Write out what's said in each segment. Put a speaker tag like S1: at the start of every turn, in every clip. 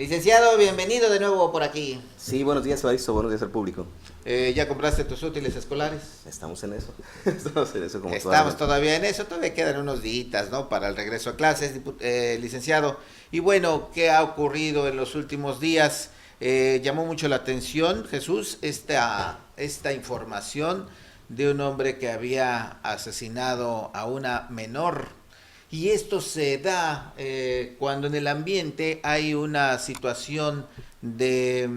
S1: Licenciado, bienvenido de nuevo por aquí.
S2: Sí, buenos días, Evaristo, buenos días al público.
S1: ¿Ya compraste tus útiles escolares?
S2: Estamos en eso, estamos en eso como
S1: Estamos todavía en eso, todavía quedan unos días, ¿no? Para el regreso a clases, licenciado. Y bueno, ¿qué ha ocurrido en los últimos días? Llamó mucho la atención, Jesús, esta información de un hombre que había asesinado a una menor. Y esto se da cuando en el ambiente hay una situación de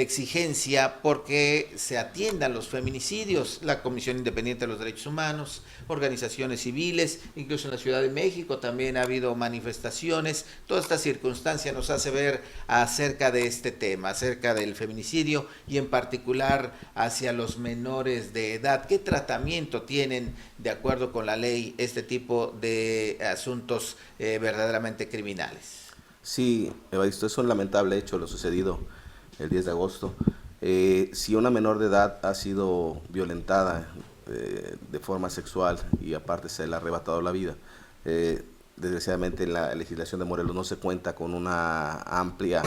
S1: exigencia porque se atiendan los feminicidios. La Comisión Independiente de los Derechos Humanos, organizaciones civiles, incluso en la Ciudad de México también ha habido manifestaciones. Toda esta circunstancia nos hace ver acerca de este tema, acerca del feminicidio y en particular hacia los menores de edad. ¿Qué tratamiento tienen de acuerdo con la ley este tipo de asuntos verdaderamente criminales?
S2: Sí, Evaristo, es un lamentable hecho lo sucedido el 10 de agosto. Si una menor de edad ha sido violentada de forma sexual y aparte se le ha arrebatado la vida, desgraciadamente en la legislación de Morelos no se cuenta con una amplia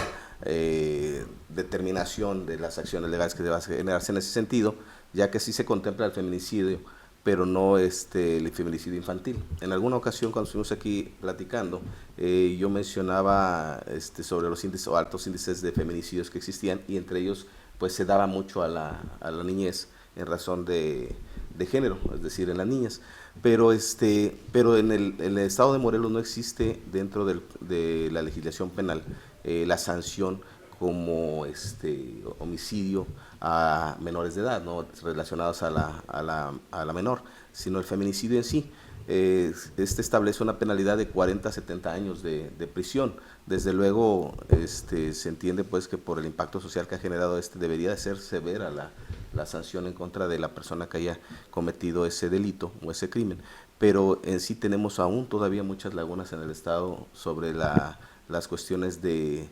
S2: determinación de las acciones legales que deban generarse en ese sentido, ya que sí se contempla el feminicidio, pero no el feminicidio infantil. En alguna ocasión cuando estuvimos aquí platicando, yo mencionaba sobre los índices o altos índices de feminicidios que existían y entre ellos pues se daba mucho a la niñez en razón de género, es decir, en las niñas. Pero en el estado de Morelos no existe dentro de la legislación penal la sanción como homicidio a menores de edad, no relacionados a la menor, sino el feminicidio en sí. Establece una penalidad de 40 a 70 años de prisión. Desde luego se entiende pues que por el impacto social que ha generado debería de ser severa la sanción en contra de la persona que haya cometido ese delito o ese crimen, pero en sí tenemos aún todavía muchas lagunas en el estado sobre las cuestiones de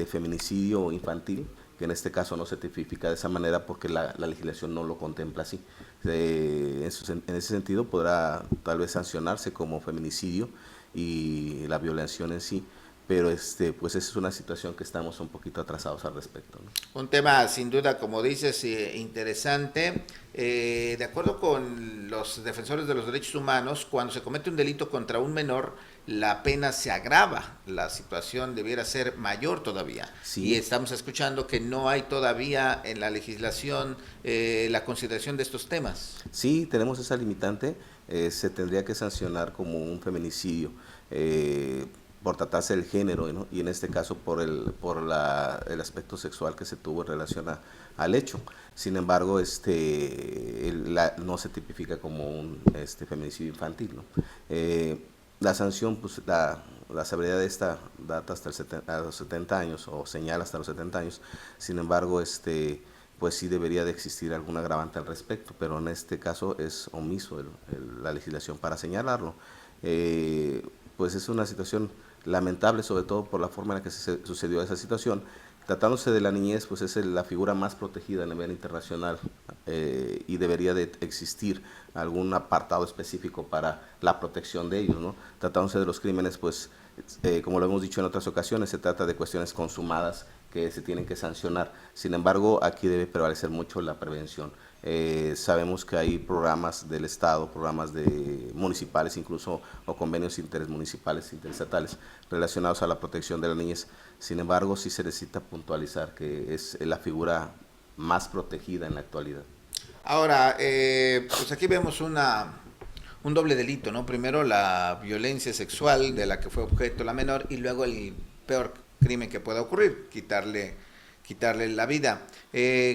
S2: feminicidio infantil, que en este caso no se tipifica de esa manera porque la legislación no lo contempla así. En ese sentido podrá tal vez sancionarse como feminicidio y la violación en sí, pero pues esa es una situación que estamos un poquito atrasados al respecto, ¿no?
S1: Un tema sin duda, como dices, interesante. De acuerdo con los defensores de los derechos humanos, cuando se comete un delito contra un menor, la pena se agrava, la situación debiera ser mayor todavía.
S2: Sí.
S1: Y estamos escuchando que no hay todavía en la legislación la consideración de estos temas.
S2: Sí, tenemos esa limitante, se tendría que sancionar como un feminicidio. Por tratarse del género, ¿no? Y en este caso por el aspecto sexual que se tuvo en relación al hecho. Sin embargo, no se tipifica como un feminicidio infantil, ¿no? La sanción, pues la severidad de esta data hasta los 70 años o señala hasta los 70 años. Sin embargo, pues sí debería de existir algún agravante al respecto, pero en este caso es omiso la legislación para señalarlo. Pues es una situación lamentable, sobre todo por la forma en la que sucedió esa situación. Tratándose de la niñez, pues es la figura más protegida a nivel internacional y debería de existir algún apartado específico para la protección de ellos, ¿no? Tratándose de los crímenes, pues como lo hemos dicho en otras ocasiones, se trata de cuestiones consumadas que se tienen que sancionar. Sin embargo, aquí debe prevalecer mucho la prevención. Sabemos que hay programas del Estado, programas municipales incluso, o convenios intermunicipales, interestatales, relacionados a la protección de las niñas. Sin embargo, sí se necesita puntualizar que es la figura más protegida en la actualidad.
S1: Ahora, pues aquí vemos un doble delito, ¿no? Primero la violencia sexual de la que fue objeto la menor y luego el peor crimen que pueda ocurrir, quitarle la vida.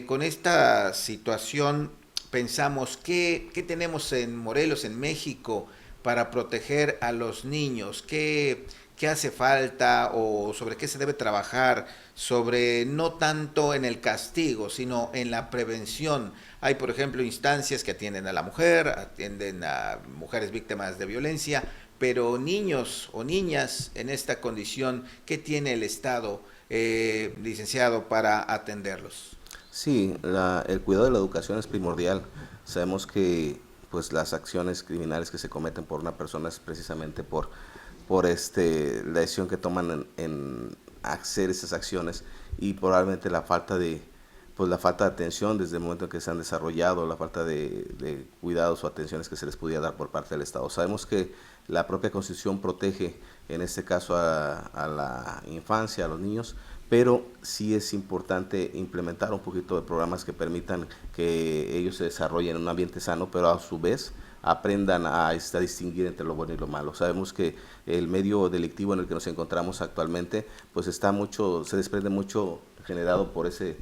S1: Con esta situación pensamos, ¿qué tenemos en Morelos, en México, para proteger a los niños? ¿Qué hace falta o sobre qué se debe trabajar? Sobre no tanto en el castigo, sino en la prevención. Hay, por ejemplo, instancias que atienden a la mujer, atienden a mujeres víctimas de violencia, pero niños o niñas en esta condición, ¿qué tiene el Estado, licenciado, para atenderlos?
S2: Sí, el cuidado de la educación es primordial. Sabemos que pues las acciones criminales que se cometen por una persona es precisamente por la decisión que toman hacer esas acciones, y probablemente la falta de atención desde el momento en que se han desarrollado, la falta de cuidados o atenciones que se les pudiera dar por parte del Estado. Sabemos que la propia Constitución protege, en este caso, a la infancia, a los niños, pero sí es importante implementar un poquito de programas que permitan que ellos se desarrollen en un ambiente sano, pero a su vez aprendan a distinguir entre lo bueno y lo malo. Sabemos que el medio delictivo en el que nos encontramos actualmente, pues se desprende mucho generado por ese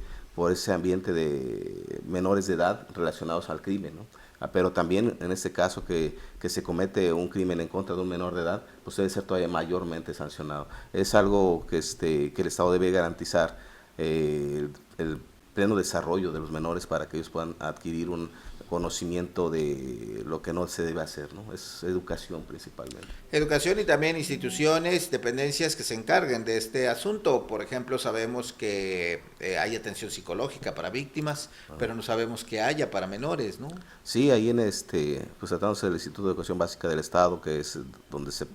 S2: ambiente de menores de edad relacionados al crimen, ¿no? Pero también en este caso que se comete un crimen en contra de un menor de edad, pues debe ser todavía mayormente sancionado. Es algo que el Estado debe garantizar, el pleno desarrollo de los menores para que ellos puedan adquirir un conocimiento de lo que no se debe hacer, ¿no? Es educación principalmente.
S1: Educación y también instituciones, dependencias que se encarguen de este asunto. Por ejemplo, sabemos que hay atención psicológica para víctimas, pero no sabemos que haya para menores, ¿no?
S2: Sí, ahí pues tratándose del Instituto de Educación Básica del Estado, que es donde se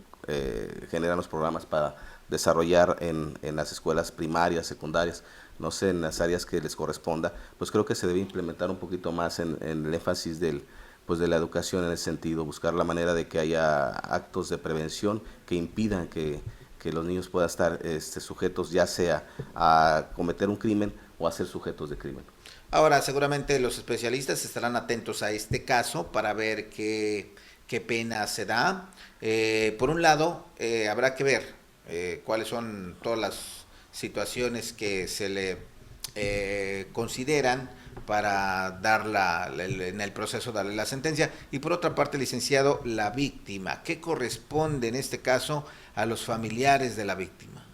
S2: generan los programas para desarrollar en las escuelas primarias, secundarias, no sé, en las áreas que les corresponda, pues creo que se debe implementar un poquito más en el énfasis de la educación en ese sentido, buscar la manera de que haya actos de prevención que impidan que los niños puedan estar sujetos ya sea a cometer un crimen o a ser sujetos de crimen.
S1: Ahora, seguramente los especialistas estarán atentos a este caso para ver qué pena se da. Por un lado, habrá que ver cuáles son todas las situaciones que se le consideran para dar en el proceso darle la sentencia. Y por otra parte, licenciado, la víctima, ¿qué corresponde en este caso a los familiares de la víctima?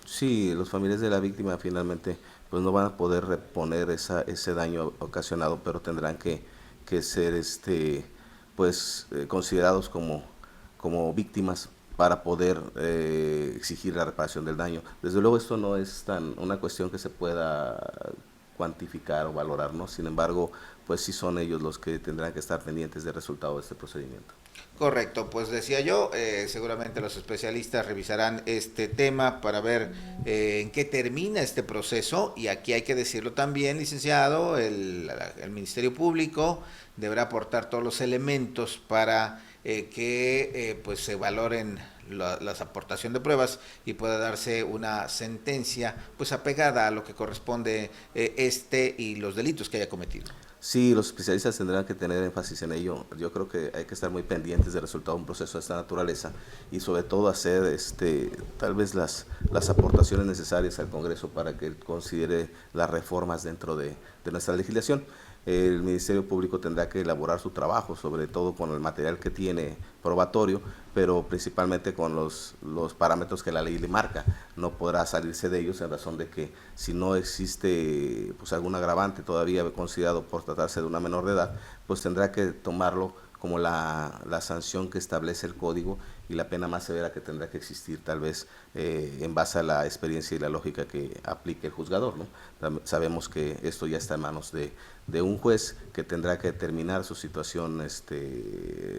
S2: Sí, los familiares de la víctima finalmente pues no van a poder reponer ese daño ocasionado, pero tendrán que ser considerados como víctimas para poder exigir la reparación del daño. Desde luego esto no es una cuestión que se pueda cuantificar o valorar, ¿no? Sin embargo, pues sí son ellos los que tendrán que estar pendientes del resultado de este procedimiento.
S1: Correcto, pues decía yo, seguramente los especialistas revisarán este tema para ver en qué termina este proceso, y aquí hay que decirlo también, licenciado, el Ministerio Público deberá aportar todos los elementos para que pues se valoren las aportación de pruebas y pueda darse una sentencia pues apegada a lo que corresponde y los delitos que haya cometido.
S2: Sí, los especialistas tendrán que tener énfasis en ello. Yo creo que hay que estar muy pendientes del resultado de un proceso de esta naturaleza y sobre todo hacer tal vez las aportaciones necesarias al Congreso para que él considere las reformas dentro de nuestra legislación. El Ministerio Público tendrá que elaborar su trabajo, sobre todo con el material que tiene probatorio, pero principalmente con los parámetros que la ley le marca. No podrá salirse de ellos en razón de que si no existe pues algún agravante todavía considerado por tratarse de una menor de edad, pues tendrá que tomarlo como la sanción que establece el código y la pena más severa que tendrá que existir tal vez en base a la experiencia y la lógica que aplique el juzgador, ¿no? Sabemos que esto ya está en manos de un juez que tendrá que determinar su situación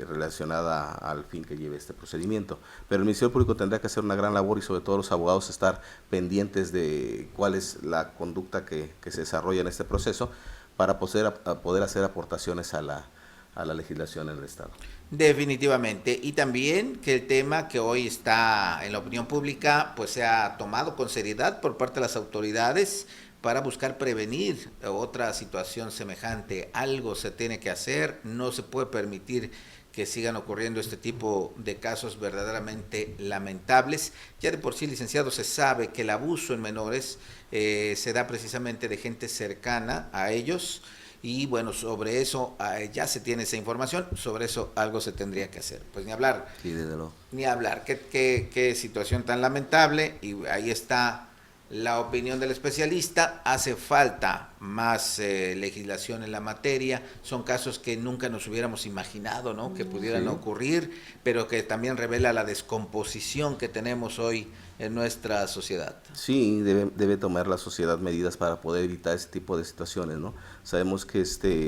S2: relacionada al fin que lleve este procedimiento. Pero el Ministerio Público tendrá que hacer una gran labor y sobre todo los abogados estar pendientes de cuál es la conducta que se desarrolla en este proceso para poder hacer aportaciones a la legislación en el Estado.
S1: Definitivamente, y también que el tema que hoy está en la opinión pública pues se ha tomado con seriedad por parte de las autoridades para buscar prevenir otra situación semejante. Algo se tiene que hacer, no se puede permitir que sigan ocurriendo este tipo de casos verdaderamente lamentables. Ya de por sí, licenciado, se sabe que el abuso en menores se da precisamente de gente cercana a ellos. Y bueno, sobre eso ya se tiene esa información, sobre eso algo se tendría que hacer. Pues ni hablar.
S2: Sí, desde luego.
S1: Ni hablar. Qué situación tan lamentable. Y ahí está la opinión del especialista. Hace falta más legislación en la materia. Son casos que nunca nos hubiéramos imaginado, ¿no?, que pudieran ocurrir, pero que también revela la descomposición que tenemos hoy en nuestra sociedad.
S2: Sí, debe tomar la sociedad medidas para poder evitar ese tipo de situaciones, ¿no? Sabemos que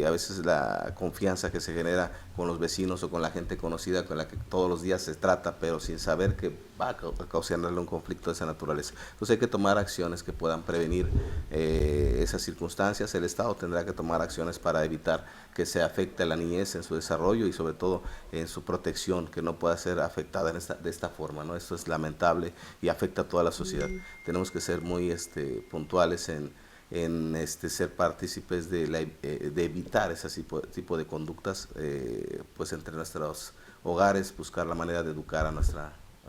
S2: a veces la confianza que se genera con los vecinos o con la gente conocida con la que todos los días se trata, pero sin saber que va a causarle un conflicto de esa naturaleza. Entonces hay que tomar acciones que puedan prevenir esas circunstancias. El Estado tendrá que tomar acciones para evitar que se afecte a la niñez en su desarrollo y sobre todo en su protección, que no pueda ser afectada de esta forma, ¿no? Esto es lamentable y afecta a toda la sociedad. Tenemos que ser muy puntuales en ser partícipes de evitar ese tipo de conductas pues entre nuestros hogares, buscar la manera de educar a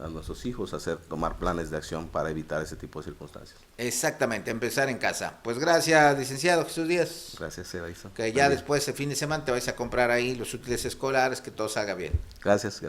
S2: nuestros hijos, tomar planes de acción para evitar ese tipo de circunstancias.
S1: Exactamente, empezar en casa. Pues gracias, licenciado Jesús Díaz.
S2: Gracias, Evaristo.
S1: Que ya después, el fin de semana, te vais a comprar ahí los útiles escolares, que todo salga bien.
S2: Gracias.